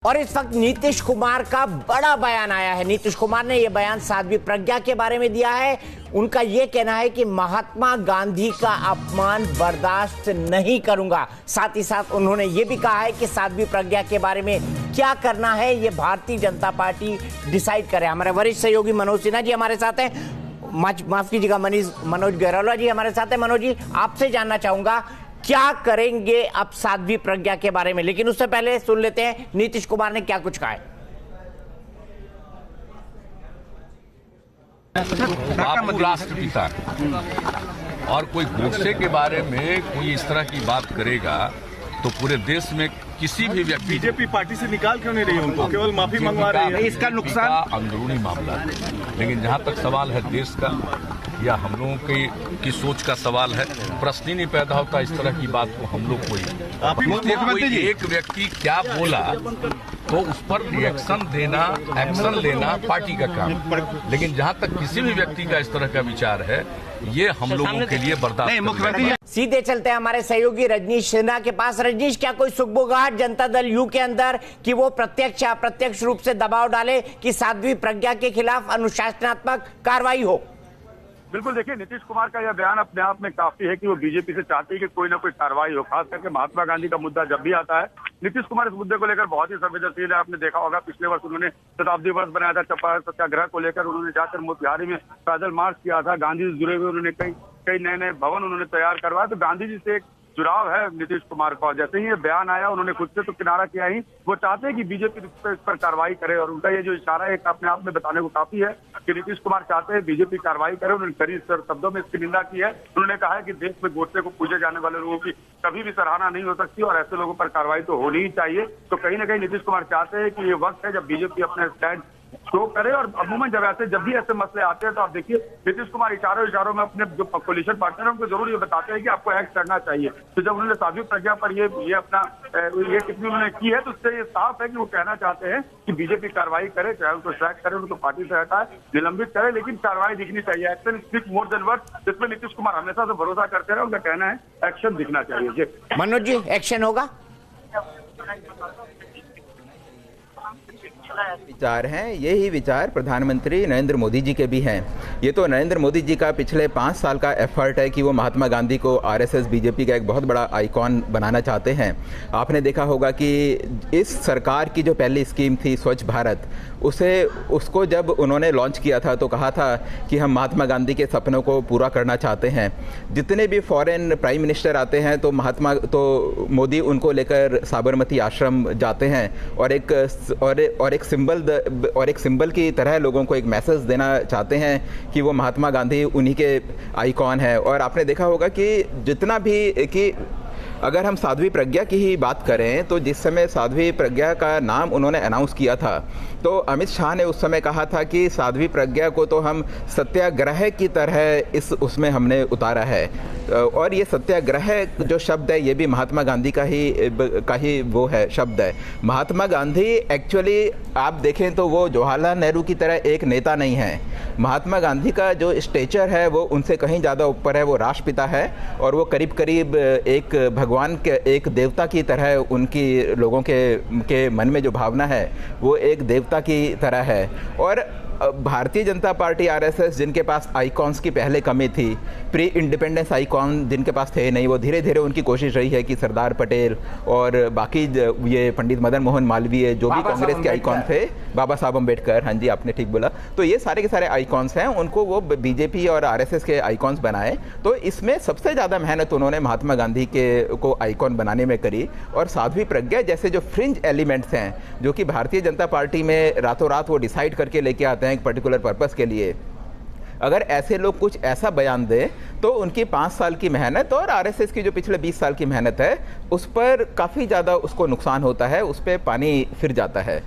और इस वक्त नीतीश कुमार का बड़ा बयान आया है। नीतीश कुमार ने यह बयान साध्वी प्रज्ञा के बारे में दिया है। उनका यह कहना है कि महात्मा गांधी का अपमान बर्दाश्त नहीं करूंगा। साथ ही साथ उन्होंने यह भी कहा है कि साध्वी प्रज्ञा के बारे में क्या करना है ये भारतीय जनता पार्टी डिसाइड करे। हमारे वरिष्ठ सहयोगी मनोज सिन्हा जी हमारे साथ हैं, माफ कीजिएगा मनोज गहरोला जी हमारे साथ हैं। मनोज जी, आपसे जानना चाहूंगा क्या करेंगे अब साध्वी प्रज्ञा के बारे में, लेकिन उससे पहले सुन लेते हैं नीतीश कुमार ने क्या कुछ कहा है। बापू राष्ट्रपिता और कोई गोडसे के बारे में कोई इस तरह की बात करेगा तो पूरे देश में किसी भी व्यक्ति बीजेपी पार्टी से निकाल क्यों नहीं रही उनको, केवल माफी मंगवा रही है। इसका नुकसान अंदरूनी मामला है, लेकिन जहां तक सवाल है देश का या हम लोगों की सोच का सवाल है, प्रश्न ही नहीं पैदा होता इस तरह की बात को हम लोग कोई एक व्यक्ति क्या बोला तो उस पर रिएक्शन देना, एक्शन लेना पार्टी का काम, लेकिन जहां तक किसी भी व्यक्ति का इस तरह का विचार है ये हम लोगों के लिए बर्दाश्त नहीं। सीधे चलते हैं हमारे सहयोगी रजनीश सिन्हा के पास। रजनीश, क्या कोई सुगबुगाहट जनता दल यू के अंदर कि वो प्रत्यक्ष या अप्रत्यक्ष रूप से दबाव डाले कि साध्वी प्रज्ञा के खिलाफ अनुशासनात्मक कार्रवाई हो? बिल्कुल, देखिए नीतीश कुमार का यह बयान अपने आप में काफी है कि वो बीजेपी से चाहती है कि कोई ना कोई कार्रवाई हो। खास करके महात्मा गांधी का मुद्दा जब भी आता है नीतीश कुमार इस मुद्दे को लेकर बहुत ही संवेदनशील है। आपने देखा होगा पिछले वर्ष उन्होंने शताब्दी वर्ष बनाया था, चंपारण सत्याग्रह को लेकर उन्होंने जाकर मोतिहारी में पैदल मार्च किया था। गांधी से जुड़े हुए उन्होंने कई नए भवन उन्होंने तैयार करवाया। तो गांधी जी से एक जुड़ाव है नीतीश कुमार का। जैसे ही ये बयान आया उन्होंने खुद से तो किनारा किया ही, वो चाहते हैं कि बीजेपी इस पर कार्रवाई करे और उनका ये जो इशारा है अपने आप में बताने को काफी है कि नीतीश कुमार चाहते हैं बीजेपी कार्रवाई करे। उन्होंने कड़ी शब्दों में इसकी निंदा की है। उन्होंने कहा है कि देश में गोडसे को पूजे जाने वाले लोगों की कभी भी सराहना नहीं हो सकती और ऐसे लोगों पर कार्रवाई तो होनी ही चाहिए। तो कहीं ना कहीं नीतीश कुमार चाहते हैं कि ये वक्त है जब बीजेपी अपने स्टैंड शो करे। और अमूमन जब भी ऐसे मसले आते हैं तो आप देखिए नीतीश कुमार इशारों में अपने जो कोलिशन पार्टनर है उनको जरूर ये बताते हैं कि आपको एक्ट करना चाहिए। तो जब उन्होंने साध्वी प्रज्ञा पर ये टिप्पणी उन्होंने की है तो उससे ये साफ है कि वो कहना चाहते हैं कि बीजेपी कार्रवाई करे, चाहे उनको ट्रैक करे, उनको पार्टी से हटाए, निलंबित करे, लेकिन कार्रवाई दिखनी चाहिए। Action speak more than words, जिसमें नीतीश कुमार हमेशा से भरोसा करते रहे। उनका कहना है एक्शन दिखना चाहिए। जी मनोज जी, एक्शन होगा? विचार हैं, यही विचार प्रधानमंत्री नरेंद्र मोदी जी के भी हैं। ये तो नरेंद्र मोदी जी का पिछले 5 साल का एफर्ट है कि वो महात्मा गांधी को आरएसएस बीजेपी का एक बहुत बड़ा आइकॉन बनाना चाहते हैं। आपने देखा होगा कि इस सरकार की जो पहली स्कीम थी स्वच्छ भारत, उसको जब उन्होंने लॉन्च किया था तो कहा था कि हम महात्मा गांधी के सपनों को पूरा करना चाहते हैं। जितने भी फॉरेन प्राइम मिनिस्टर आते हैं तो मोदी उनको लेकर साबरमती आश्रम जाते हैं और एक सिंबल की तरह लोगों को एक मैसेज देना चाहते हैं कि वो महात्मा गांधी उन्हीं के आइकॉन है। और आपने देखा होगा कि जितना भी कि अगर हम साध्वी प्रज्ञा की ही बात करें तो जिस समय साध्वी प्रज्ञा का नाम उन्होंने अनाउंस किया था तो अमित शाह ने उस समय कहा था कि साध्वी प्रज्ञा को तो हम सत्याग्रह की तरह उसमें हमने उतारा है। और ये सत्याग्रह जो शब्द है ये भी महात्मा गांधी का ही वो है शब्द है। महात्मा गांधी एक्चुअली आप देखें तो वो जवाहरलाल नेहरू की तरह एक नेता नहीं है। महात्मा गांधी का जो स्टेचर है वो उनसे कहीं ज़्यादा ऊपर है। वो राष्ट्रपिता है और वो करीब करीब एक भगवान के, एक देवता की तरह उनकी लोगों के मन में जो भावना है वो एक देवता की तरह है। और भारतीय जनता पार्टी आरएसएस जिनके पास आइकॉन्स की पहले कमी थी, प्री इंडिपेंडेंस आइकॉन जिनके पास थे नहीं, वो धीरे धीरे उनकी कोशिश रही है कि सरदार पटेल और बाकी ये पंडित मदन मोहन मालवीय जो भी कांग्रेस के आइकॉन थे, बाबा साहब अम्बेडकर, हाँ जी आपने ठीक बोला, तो ये सारे के सारे आइकॉन्स हैं, उनको वो बीजेपी और आरएसएस के आइकॉन्स बनाए। तो इसमें सबसे ज़्यादा मेहनत उन्होंने महात्मा गांधी को आइकॉन बनाने में करी। और साध्वी प्रज्ञा जैसे जो फ्रिंज एलिमेंट्स हैं जो कि भारतीय जनता पार्टी में रातों रात वो डिसाइड करके लेके आते हैं एक पर्टिकुलर पर्पस के लिए, अगर ऐसे लोग कुछ ऐसा बयान दें तो उनकी 5 साल की मेहनत और आरएसएस की जो पिछले 20 साल की मेहनत है उस पर काफ़ी ज़्यादा उसको नुकसान होता है, उस पर पानी फिर जाता है।